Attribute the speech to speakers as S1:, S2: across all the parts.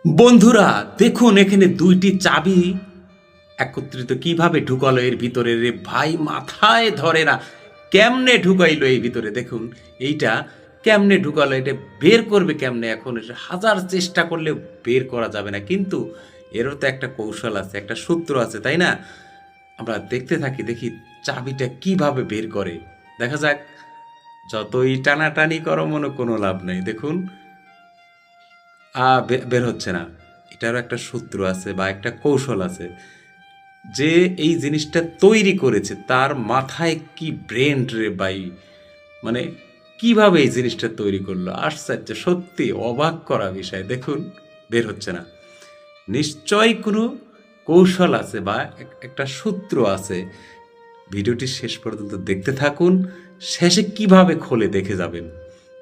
S1: বন্ধুরা, দেখুন এখানে দুইটি চাবি একত্রিত কিভাবে ঢুকালো এর ভিতরে। রে ভাই, মাথায় ধরে না। কেমনে ঢুকাইলো এই ভিতরে? দেখুন এইটা কেমনে ঢুকালো, এটা বের করবে কেমনে? এখন এটা হাজার চেষ্টা করলে বের করা যাবে না, কিন্তু এরও তো একটা কৌশল আছে, একটা সূত্র আছে, তাই না? আমরা দেখতে থাকি, দেখি চাবিটা কিভাবে বের করে। দেখা যাক। যতই টানাটানি করো মনে কোনো লাভ নেই। দেখুন বের হচ্ছে না। এটারও একটা সূত্র আছে বা একটা কৌশল আছে। যে এই জিনিসটা তৈরি করেছে তার মাথায় কি ব্রেন রে ভাই! মানে কিভাবে এই জিনিসটা তৈরি করলো? আশ্চর্য, সত্যি অবাক করা বিষয়। দেখুন বের হচ্ছে না। নিশ্চয়ই কোনো কৌশল আছে বা একটা সূত্র আছে। ভিডিওটি শেষ পর্যন্ত দেখতে থাকুন। শেষে কিভাবে খোলে দেখে যাবেন।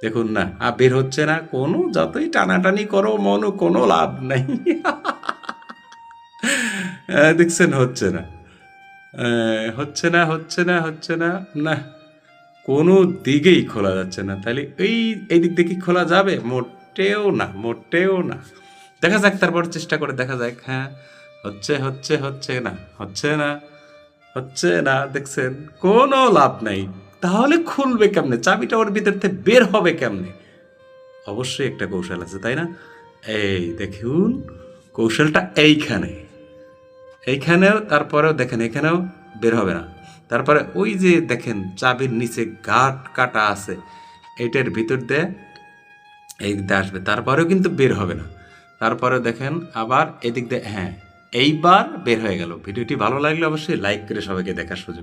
S1: দেখুন না, বের হচ্ছে না। কোনো যতই টানাটানি করো মনও কোনো লাভ নাই। দেখছেন হচ্ছে না। হচ্ছে না, হচ্ছে না, হচ্ছে না। না, কোনো দিকেই খোলা যাচ্ছে না। তাহলে এই দিক দিয়ে কি খোলা যাবে? মোটেও না, মোটেও না। দেখা যাক, তারপর চেষ্টা করে দেখা যাক। হ্যাঁ, হচ্ছে হচ্ছে হচ্ছে না, হচ্ছে না, হচ্ছে না। দেখছেন কোনো লাভ নাই। তাহলে খুলবে কেমনে? চাবিটা ওর ভিতর থেকে বের হবে কেমনে? অবশ্যই একটা কৌশল আছে, তাই না? এই দেখুন, কৌশলটা এইখানে। এইখানেও, তারপরেও দেখেন এখানেও বের হবে না। তারপরে ওই যে দেখেন চাবির নিচে গাঁট কাটা আছে, এইটার ভিতর দিয়ে এই দিক দিয়ে আসবে, তারপরেও কিন্তু বের হবে না। তারপরে দেখেন আবার এদিক দিয়ে, হ্যাঁ, এইবার বের হয়ে গেল। ভিডিওটি ভালো লাগলে অবশ্যই লাইক করে সবাইকে দেখার সুযোগ